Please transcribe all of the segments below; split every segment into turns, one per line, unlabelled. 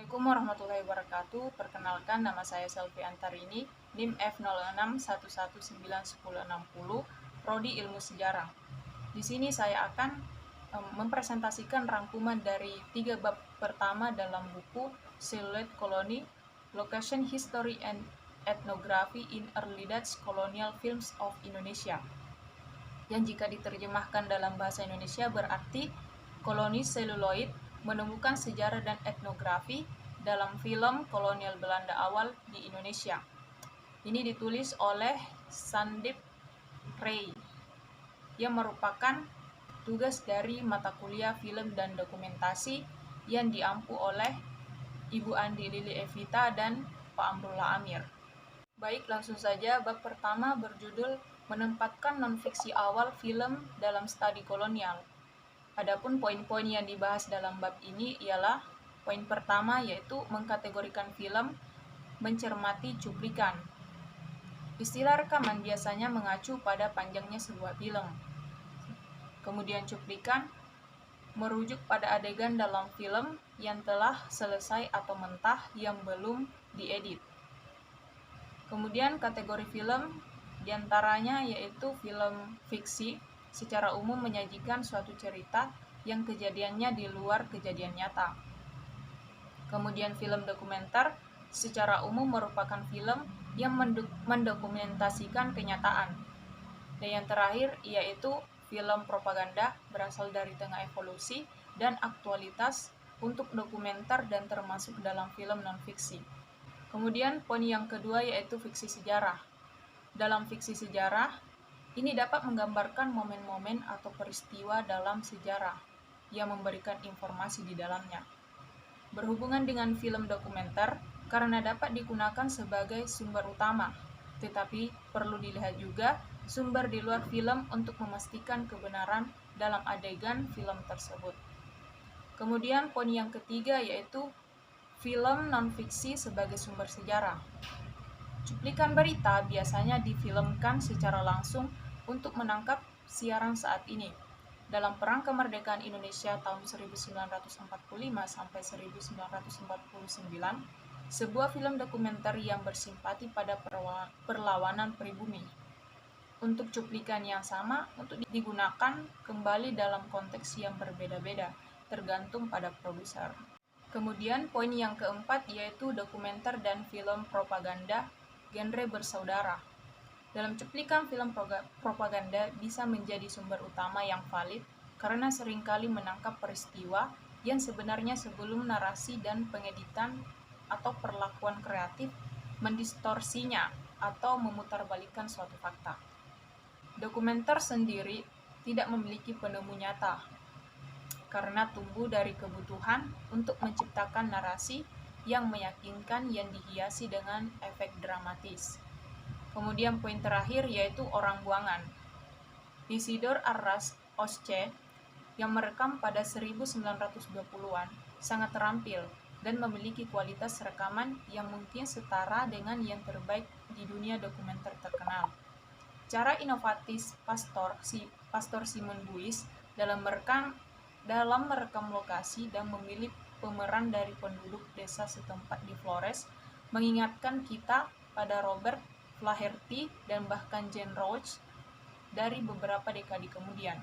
Assalamualaikum warahmatullahi wabarakatuh. Perkenalkan, nama saya Selvi Antarini, NIM F0611911060, Prodi Ilmu Sejarah. Di sini saya akan mempresentasikan rangkuman dari 3 bab pertama dalam buku Silhouette Koloni, Location History and Ethnography in Early Dutch Colonial Films of Indonesia, yang jika diterjemahkan dalam bahasa Indonesia berarti koloni seluloid menemukan sejarah dan etnografi dalam film kolonial Belanda awal di Indonesia. Ini ditulis oleh Sandeep Ray, yang merupakan tugas dari mata kuliah film dan dokumentasi yang diampu oleh Ibu Andi Lili Evita dan Pak Amrullah Amir. Baik, langsung saja. Bab pertama berjudul menempatkan non-fiksi awal film dalam studi kolonial. Adapun poin-poin yang dibahas dalam bab ini ialah poin pertama, yaitu mengkategorikan film, mencermati cuplikan. Istilah rekaman biasanya mengacu pada panjangnya sebuah film. Kemudian cuplikan merujuk pada adegan dalam film yang telah selesai atau mentah yang belum diedit. Kemudian kategori film diantaranya yaitu film fiksi, secara umum menyajikan suatu cerita yang kejadiannya di luar kejadian nyata. Kemudian film dokumenter secara umum merupakan film yang mendokumentasikan kenyataan. Dan yang terakhir yaitu film propaganda, berasal dari tengah evolusi dan aktualitas untuk dokumenter dan termasuk dalam film non-fiksi. Kemudian poin yang kedua yaitu fiksi sejarah. Dalam fiksi sejarah, ini dapat menggambarkan momen-momen atau peristiwa dalam sejarah yang memberikan informasi di dalamnya. Berhubungan dengan film dokumenter karena dapat digunakan sebagai sumber utama, tetapi perlu dilihat juga sumber di luar film untuk memastikan kebenaran dalam adegan film tersebut. Kemudian poin yang ketiga yaitu film non-fiksi sebagai sumber sejarah. Cuplikan berita biasanya difilmkan secara langsung untuk menangkap siaran saat ini. Dalam Perang Kemerdekaan Indonesia tahun 1945 sampai 1949, sebuah film dokumenter yang bersimpati pada perlawanan pribumi. Untuk cuplikan yang sama untuk digunakan kembali dalam konteks yang berbeda-beda, tergantung pada produser. Kemudian poin yang keempat yaitu dokumenter dan film propaganda genre bersaudara. Dalam cuplikan film propaganda bisa menjadi sumber utama yang valid karena seringkali menangkap peristiwa yang sebenarnya sebelum narasi dan pengeditan atau perlakuan kreatif mendistorsinya atau memutarbalikkan suatu fakta. Dokumenter sendiri tidak memiliki penemu nyata karena tumbuh dari kebutuhan untuk menciptakan narasi yang meyakinkan yang dihiasi dengan efek dramatis. Kemudian poin terakhir yaitu orang buangan. Isidore Arras Osce yang merekam pada 1920-an sangat terampil dan memiliki kualitas rekaman yang mungkin setara dengan yang terbaik di dunia dokumenter terkenal. Cara inovatif Pastor Simon Buis dalam merekam lokasi dan memilih pemeran dari penduduk desa setempat di Flores mengingatkan kita pada Robert Flaherty dan bahkan Jane Roach dari beberapa dekade kemudian.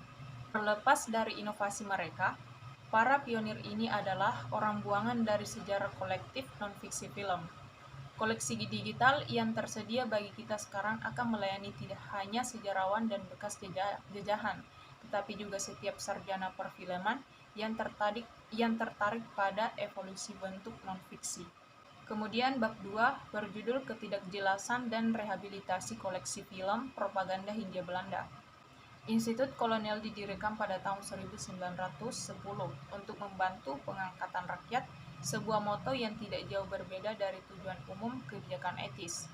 Terlepas dari inovasi mereka, para pionir ini adalah orang buangan dari sejarah kolektif non-fiksi film. Koleksi digital yang tersedia bagi kita sekarang akan melayani tidak hanya sejarawan dan bekas jajahan, tetapi juga setiap sarjana perfilman yang tertarik pada evolusi bentuk non-fiksi. Kemudian bab 2 berjudul ketidakjelasan dan rehabilitasi koleksi film propaganda Hindia Belanda. Institut Kolonial didirikan pada tahun 1910 untuk membantu pengangkatan rakyat, sebuah moto yang tidak jauh berbeda dari tujuan umum kebijakan etis.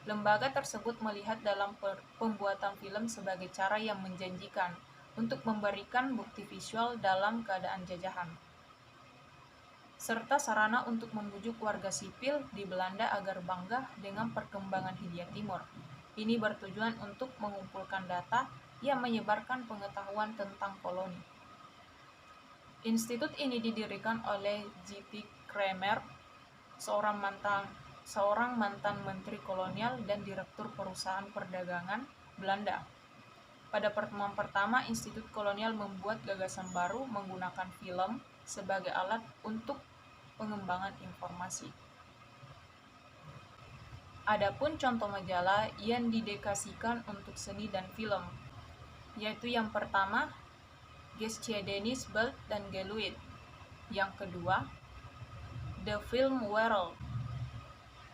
Lembaga tersebut melihat dalam pembuatan film sebagai cara yang menjanjikan untuk memberikan bukti visual dalam keadaan jajahan, serta sarana untuk membujuk warga sipil di Belanda agar bangga dengan perkembangan Hindia Timur. Ini bertujuan untuk mengumpulkan data yang menyebarkan pengetahuan tentang koloni. Institut ini didirikan oleh J.T. Kramer seorang mantan menteri kolonial dan direktur perusahaan perdagangan Belanda. Pada pertemuan pertama, Institut Kolonial membuat gagasan baru menggunakan film sebagai alat untuk pengembangan informasi. Adapun contoh majalah yang didedikasikan untuk seni dan film, yaitu yang pertama, Geschiedenis Bild dan Geluid. Yang kedua, The Film World.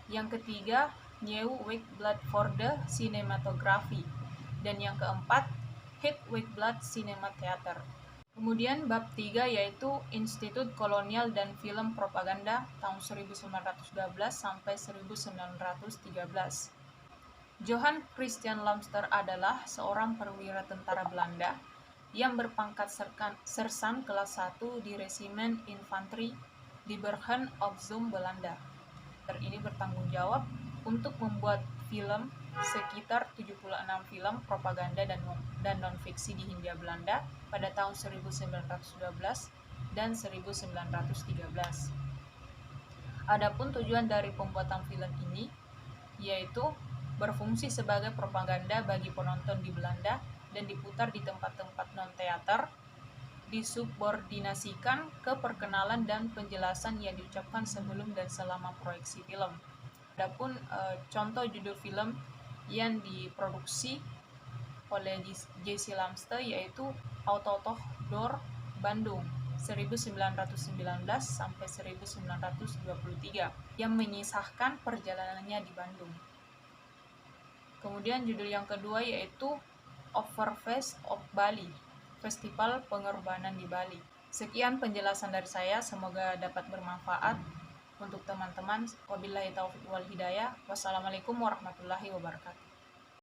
Yang ketiga, Nieuw Weekblad voor de Cinematografie. Dan yang keempat, Het Weekblad Cinema Theater. Kemudian bab 3 yaitu Institut Kolonial dan Film Propaganda tahun 1912 sampai 1913. Johan Christian Lamster adalah seorang perwira tentara Belanda yang berpangkat sersan kelas 1 di Resimen Infanteri di Bergen op Zoom, Belanda. Ini bertanggung jawab untuk membuat film sekitar 76 film propaganda dan non-fiksi di Hindia Belanda pada tahun 1912 dan 1913. Adapun tujuan dari pembuatan film ini yaitu berfungsi sebagai propaganda bagi penonton di Belanda dan diputar di tempat-tempat non-teater, disubordinasikan ke perkenalan dan penjelasan yang diucapkan sebelum dan selama proyeksi film. Adapun contoh judul film yang diproduksi oleh J.C. Lamster yaitu Autotoch Door Bandung 1919 sampai 1923 yang mengisahkan perjalanannya di Bandung. Kemudian judul yang kedua yaitu Overfest of Bali, Festival Pengorbanan di Bali. Sekian penjelasan dari saya, semoga dapat bermanfaat untuk teman-teman. Wabillahi taufiq wal hidayah. Wassalamualaikum warahmatullahi wabarakatuh.